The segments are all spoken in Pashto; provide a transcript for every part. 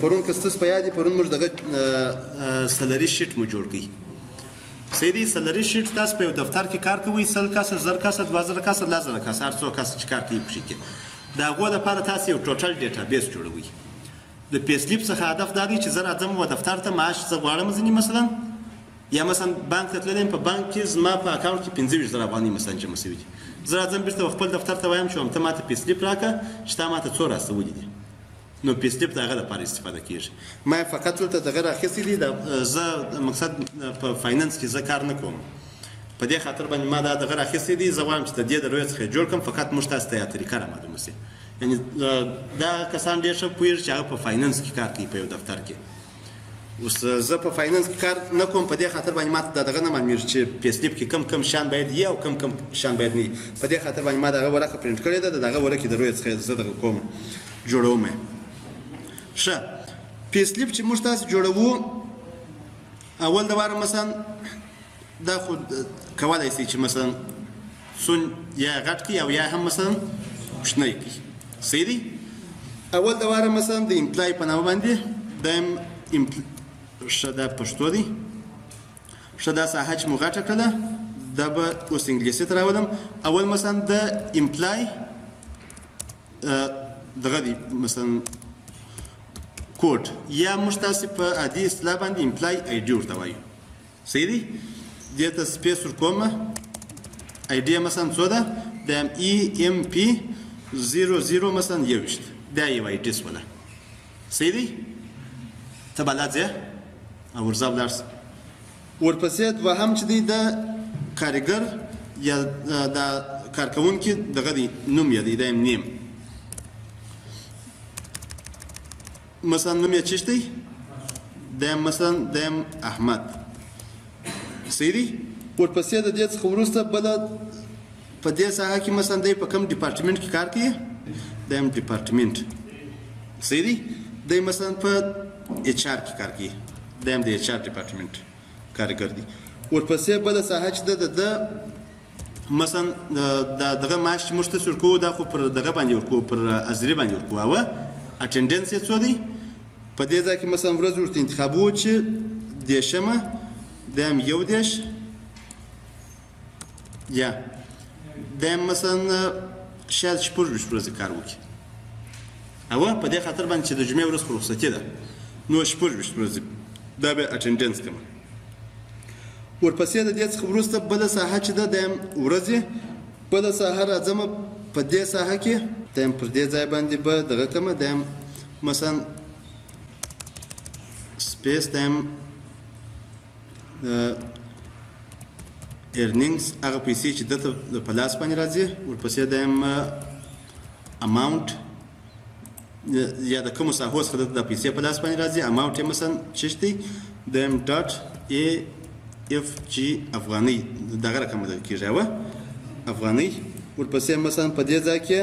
پرون که ستاسو په یاد وي پرون موږ دغه سلري شیټ مو جوړ کړی. صحیح دی. سلري شیټ تاسو په یو دفتر کې کار کوئ 100 کسه 1000 کسه 2000 کسه 1000 کسه هر څو کسه چې کار کوي پکې کې د هغو لپاره تاسو یو ټوټل ډیټابیس جوړوئ. د پی سلیپ څخه هدف دا دی چې زه راځم و دفتر ته معاش زه غواړم ځینې مثلا یا مثلا بانک ته تللی یم په بانک کې زما په اکاونټ کې 25000 افغانۍ مثلا جمع شوي دي. زه راځم بېرته خپل دفتر ته وایم چې ته ماته پی سلیپ راکړه چې تا ماته څو راستولي دي. نو پی سلیپ د هغه لپاره استفاده کېږي. ما فقط دلته دغه راخیستې دي. زه مقصد په فاینانس کې زه کار نه کوم. په دې خاطر باندې ما دا دغه راخیستې دي. زه غواړم چې د دې د رویې څخه جوړ کړم. فقط موږ تاسو ته یا طریقه را معلومه شي. یعنې دا کسان ډېر ښه پوهېږي چې هغه په فاینانس کې کار کوي په یو دفتر کې. اوس زه په فاینانس کې کار نه کوم. په دې خاطر باندې ما ته دغه نه معلومېږي چې پی سلیپ کې کم شیان باید وي او کم شیان باید نه وي. په دې خاطر باندې ما دغه ورقه پرنټ کړې ده. د دغه ورقې د رویې څخه زه دغه کوم جوړوم. ښه پی سلیپ چې موږ تاسو جوړوو اول د واره مثلا دا خو کولی شي چې مثلا سون یا غټ کړي او یا هم مثلا کوچنی کړي. صحیح دی. اول د واره مثلا د امپلای په نامه باندې دیم ښه دا پښتو دی. ښه دا ساحه چې مو غټه کړله دا به اوس انګلیسي ته راولم. اول مثلا د امپلای دغه دی مثلا کوډ یا موږ تاسو په عادي اصطلاح باندې امپلای آی ډي ورته وایو. صحیح دی. دې ته سپیس ورکوم. آی ډي مثلا څو ده؟ د ای ام پی 00 مثلا 21 دا یو آی ډي شوله. صحیح دی. ته بلد یې او ورځه ولاړ شه. ورپسې دوهم چې دی د کارګر یا د کارکوونکي دغه دی نوم یې دی دا نیم. مثلا نوم یې چیش دی؟ دیم مثلا دیم احمد. صحیح دی. ورپسې د دې څخه وروسته بله په دې ساحه کې مثلا دی په کوم ډپارټمنټ کې کار کوي؟ دیم ډپارټمنټ. صحیح دی. دی مثلا په ایچ آر کې کار کوي. دیم د ایچ آر ډپارټمنټ کارګر دی. ورپسې بله ساحه چې ده د مثلا دغه معاش چې موږ تاسو ورکوو دا خو پر دغه باندې ورکوو پر ازري باندې ورکوو. اوه اټنډنس یې څو دی؟ په دې ځای کې مثلا ورځ ورته انتخابوو چې دېرشمه دیم 11 یا دیم مثلا شاید 14 ورځې کار وکړي. اوه په دې خاطر باندې چې د جمعې ورځ خو رخصتي ده نو 14 ورځې دا به اټنډنس کوم. ورپسې د دې څخه وروسته بله ساحه چې ده دیم ورځې بله ساحه راځم. په دې ساحه کې دیم پر دې ځای باندې به دغه کومه دیم مثلا سپیس دیم ارنینګز هغه پیسې چې دته په لاس باندې راځي. ورپسې دیم اماونټ یا د کومو ساحو څخه دته د پیسې په لاس باندې راځي. اماونټ یې مثلا چیش دی؟ دیم ډاټ ای اف جي افغانۍ دغه رقم بدل کېږي. اوه افغانۍ. ورپسې مثلا په دې ځای کې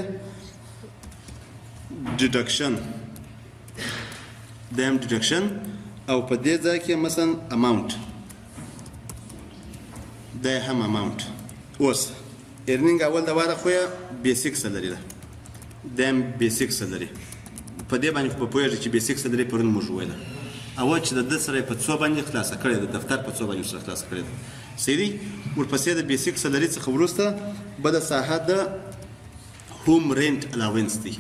ډیډکشن دیم ډیډکشن او په دې ځای کې مثلا اماونټ دا هم اماونټ. اوس ارنینګ اول د واره خو یې بیسیک سلري ده. دیم بیسیک سلري په دې باندې په پوهېږي چې بیسیک سلري پرون موږ وویله. اول چې د ده سره یې په څو باندې خلاصه کړې ده دفتر په څو باندې سره خلاصه کړې ده. صحیح دی. ورپسې د بیسیک سلري څخه وروسته بله ساحه د هوم رینټ الاونس دی.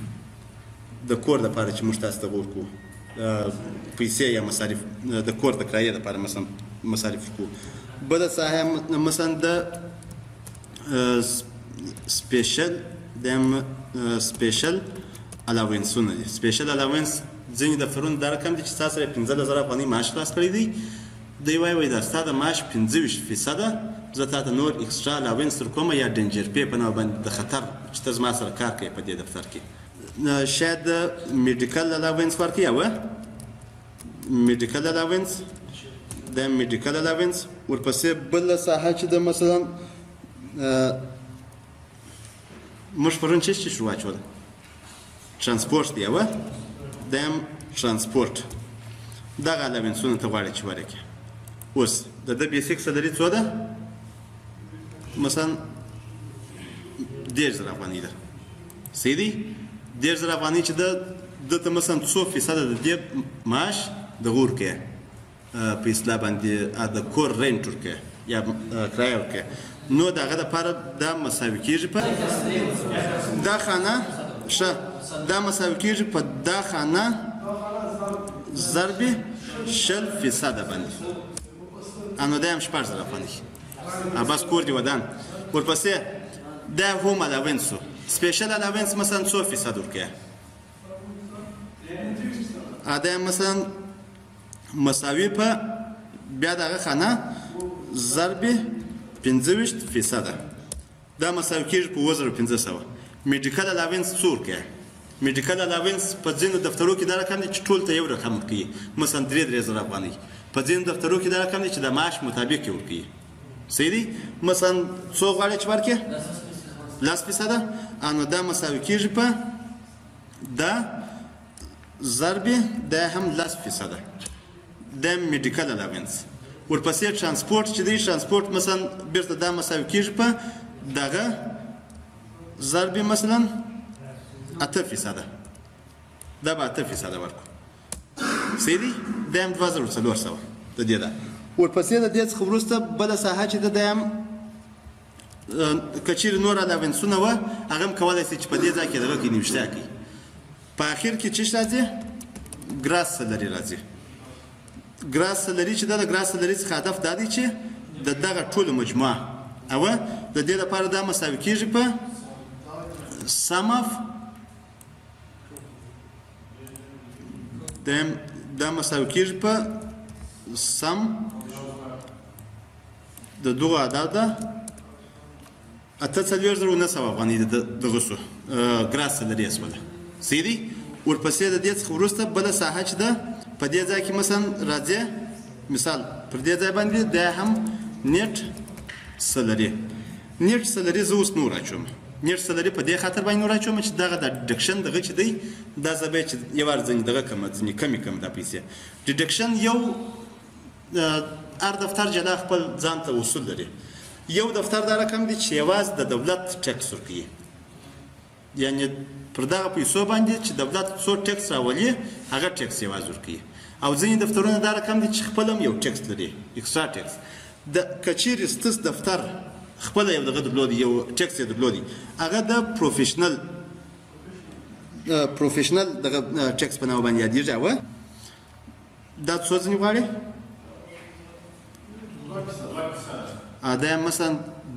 د کور دپاره چې موږ تاسو ته ورکوو پیسې یا مصارف د کور د کرایې دپاره مثلا مصارف ورکوو. بله ساحه مثلا د سپیشل دیم سپیشل الاونسونه دي. سپیشل الاونس ځینې دفترونه دا رقم دي چې ستا سره 15000 افغانۍ معاش خلاص کړی دی. دی وایي دا ستا د معاش 25% زه تا ته نور اکسټرا الاونس درکوم یا ډینجر پې په نامه باندې د خطر چې ته زما سره کار کوې په دې دفتر کې. شاید د میډیکل الاونس ورکوي. اوه میډیکل الاونس د میډیکل الاونس. ورپسې بله ساحه چې د مثلا موږ پرون چې شروع واچوله ترانسپورټ دی. اوه دیم ترانسپورټ دغه الاونسونه ته غواړي چې ورکړي. اوس د ده بیسیک سلري څو ده؟ مثلا 10000 افغانۍ ده. صحیح دی. 10000 افغانۍ چې ده دته مثلا څو فیصده د دې معاش دغه ورکوي په اصطلاح باندې د کور رینټ ورکوي یا کرایه ورکوي نو د هغه دپاره دا مساوي کېږي په دا خانه ښه دا مساوي کېږي په دا خانه ضرب 0% باندې نو دا هم 6000 افغانۍ بس کور دې ودان ورپسې دا هوم الاونس سپیشل الاونس مثلا څو فیصد ورکوي دا مثلا مساوي په بیا دغه خانه ضرب 25% دا مساوي کېږي په 1500 میډیکل الاونس څو ورکوي میډیکل الاونس په ځینو دفترو کې دا رقم دی چې ټول ته یو رقم ورکوي مثلا 3000 افغانۍ په ځینو دفترو کې دا رقم دی چې د معاش مطابق یې ورکوي صحیح دی مثلا څو غواړي چې ورکوي 10% نو دا مساوي کېږي په دا ضرب دا هم 10% دا میډیکل الاونس ورپسې ترانسپورټ چې دی ترانسپورټ مثلا بیرته دا مساوي کېږي په دغه ضرب مثلا 8% دا به 8% ورکړو صحیح دی دا هم 2400 د دې ده ورپسې د دې څخه وروسته بله ساحه چې ده دا هم که چیرې نور الاونسونه وه هغه هم کولی شي چې په دې ځای کې دغه کې نوشته کړي په اخر کې څه راځي ګراس سلري راځي ګراس سلري چې دا د ګراس سلري څخه هدف دا دی چې د دغه ټولو مجموعه او د دې لپاره دا مساوي کېږي په sum of دا مساوي کېږي په sum د دغو اعدادو 48,900 افغانۍ دغه سو ګراس سلري اسوله صحیح دی ورپسې د دې څخه وروسته بله ساحه چې ده په دې ځای کې مثلا راځي مثال پر دې ځای باندې دا هم نیټ سلري نیټ سلري زه اوس نور اچوم نیټ سلري په دې خاطر باندې نور اچوم چې دغه د ډیډکشن دغه چې دی دا زه به چې یو ځینې دغه ځینې کمې دا پیسې ډیډکشن یو هر دفتر جلا خپل ځان ته اصول لري یو دفتر دا رقم دی چې یوازې د دولت ټکس ورکوي یعنی پر دغه پیسو باندې چې دولت څو ټکس راولي هغه ټکس یوازې ورکوي او ځینې دفترونه دا رقم دي چې خپل هم یو ټکس لري اکسترا ټکس د که چیرې ستاسو دفتر خپل یو دغه درلودي یو ټکس یې درلودي هغه د پروفیشنل دغه ټکس په نامه باندې یادېږي او دا څو ځینې غواړي دا مثلا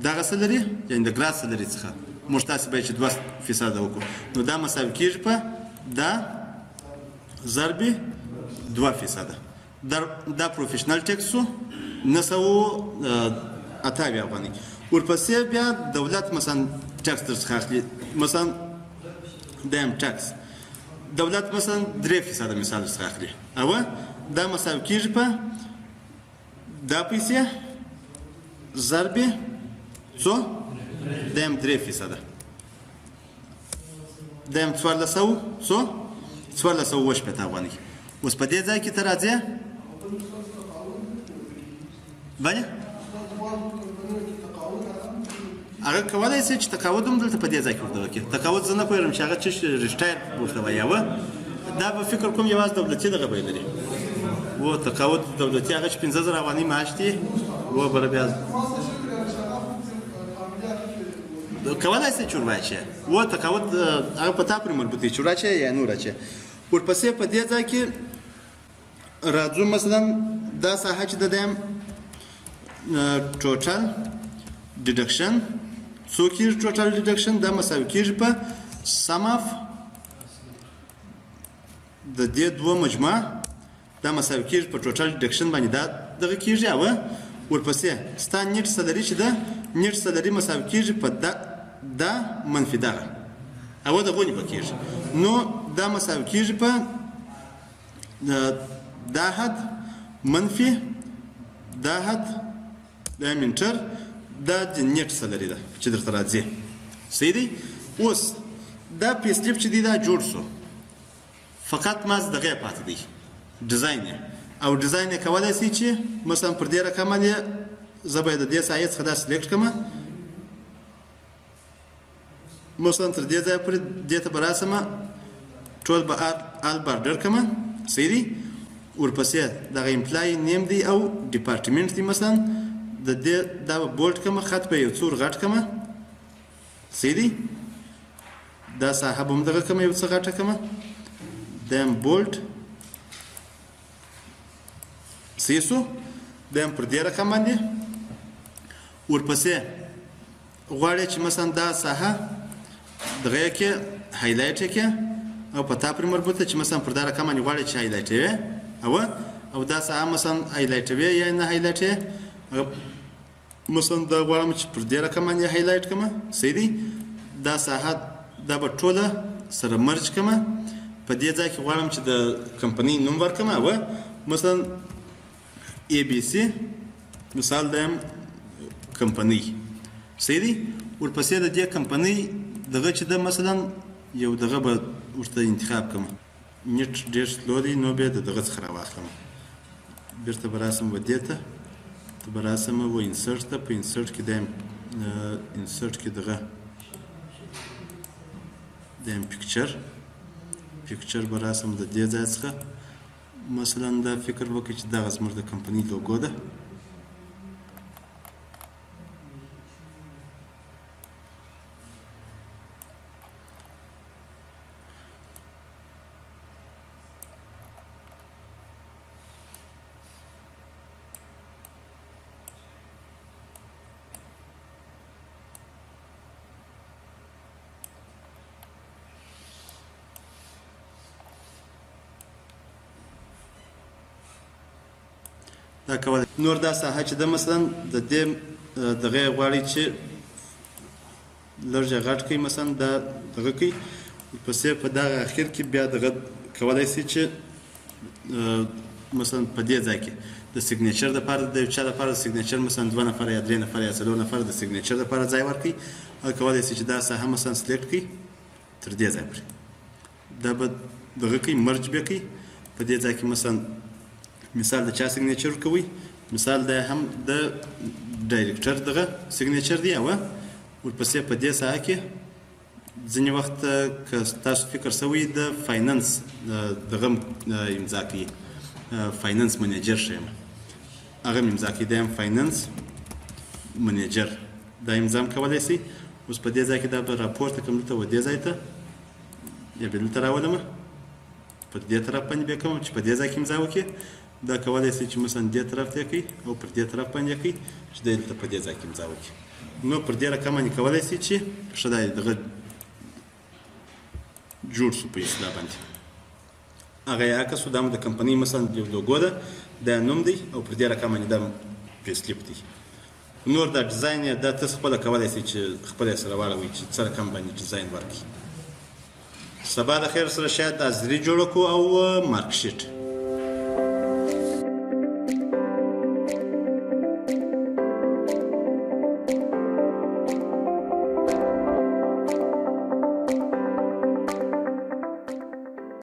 دغه څه لري یعنې د ګراس سلري څخه موږ تاسې باید چې 2% وکړو نو دا مساوي کېږي په دا ضرب 2% دا پروفیشنل ټکس و 928 افغانۍ ورپسې بیا دولت مثلا ټکس درڅخه اخلي مثلا دا هم ټکس دولت مثلا 3% مثال درڅخه اخلي او دا مساوي کېږي په دا پیسې ضرب څو دا هم 3% دا هم 1400 څو 1480 افغانۍ اوس په دې ځای کې ته راځې بله هغه کولی شي چې تقاعد هم دلته په دې ځای کې ورته وکړي تقاعد زه نه پوهېږم چې هغه څه ریسټایر ورته وایي دا به فکر کوم یوازې دولتي دغه به یې لري و تقاعد دولتي هغه چې 15000 افغانۍ معاش دی و بله بیا کولی شي چې ور واچوي و تقاعد هغه په تا پورې مربوط دی چې ور واچوي یا نه ور واچوي ورپسې په دې ځای کې راځو مثلا دا ساحه چې ده هم ټوټل ډیډکشن څو کېږي ټوټل ډیډکشن دا مساوي کېږي په سم اف د دې دوه مجموعه دا مساوي کېږي په ټوټل ډیډکشن باندې دا دغه کېږي او ورپسې ستا نیټ سلري چې ده نیټ سلري مساوي کېږي په دا منفي دغه او د غونې به کېږي نو دا مساوي کېږي په دا حد منفي دا حد دا منټر دا د نیټ سلري ده چې درته راځي صحیح دی اوس دا پیسلیپ چې دی دا جوړ شو فقط ماز دغه پاتې دی ډیزاین او ډیزاین یې کولی شي چې مثلا پر دې رقم باندې زه باید د دې سایه څخه دا سلیکټ کړم مثلا تر دې ځایه پورې دې ته به راسم ټول به آل بارډر کما صحیح دی ورپسې دغه امپلای نیم دی او ډپارټمنټ دی مثلا د دې دا بولټ کما خط په یو څور غټ کما صحیح دی دا صاحب هم دغه کما یو څه غټه کما دیم بولټ صحیح سو دیم پر دې رقم باندې ورپسې غواړي چې مثلا دا ساحه دغه کې هایلایټ کې او په تا پر مربوطه چې مثلا پر دا رقم باندې غواړي چې هایلایټ وي او دا ساحه مثلا هایلایټ وي یا نه هایلایټ مثلا دا غواړم چې پر دې رقم باندې هایلایټ کړم صحیح دی دا ساحه دا به ټوله سره مرج کړم په دې ځای کې غواړم چې د کمپنۍ نوم ورکړم او مثلا ABC مثال دیم کمپنۍ صحیح دی ورپسې د دې کمپنۍ دغه چې د مثلا یو دغه به ورته انتخاب کړم نیټ ډېر سلو دی نو بیا د دغه څخه راواخلم بیرته به راسم و دې ته به راسم و انسرټ ته په انسرټ کې دیم انسرټ کې دغه دیم پیکچر به راسم د دې ځای څخه مثلا دا فکر وکړئ چې دغه زموږ د کمپنۍ لوګو ده دا کول نور دا ساحه چې د مثلا د دې دغه غواړي چې لږه غټ کوي مثلا دا دغه کوي پسې په دغه اخر کې بیا دغه کولای شي چې مثلا په دې ځای کې د سیګنیچر لپاره د یو چا لپاره سیګنیچر مثلا 2 نفر یا 3 نفر یا 4 نفر د سیګنیچر لپاره ځای ورکړي او کولای شي چې دا ساحه مثلا سلیکټ کړي تر دې ځای پورې دا به دغه کوي مرج به کوي په دې ځای کې مثلا مثال د چا سیګنیچر کوي مثال د هم د ډایرکټر دغه سیګنیچر دی او ورپسې په دې ساحه کې ځینې وخت که تاسو فکر سوی د فاینانس دغه امضا کوي فاینانس منیجر شي هغه امضا کوي د فاینانس منیجر دا امضا کولی شي اوس په دې ځای کې دا به راپورته کوم دلته و دې ځای ته یا به دلته راولم په دې طرف باندې بیا کوم چې په دې ځای کې امضا وکړي دا کولای شي چې مثلا دې طرف ته کوي او پر دې طرف باندې کوي چې دلته په دې ځای کې امضا وکړي نو پر دې رقم باندې کولای شي چې شدای دغه جوړ شو په اصطلاح باندې هغه عکس د کمپنۍ مثلا یو لوګو ده دا نوم دی او پر دې رقم باندې دا پیسلیپ دی نور دا ډیزاین یا دا تاسو خپل کولای شي چې خپل سره واړوي چې څه رقم باندې ډیزاین ورکړي سبا د خیر سره شاید ازري جوړ کو او مارک شیټ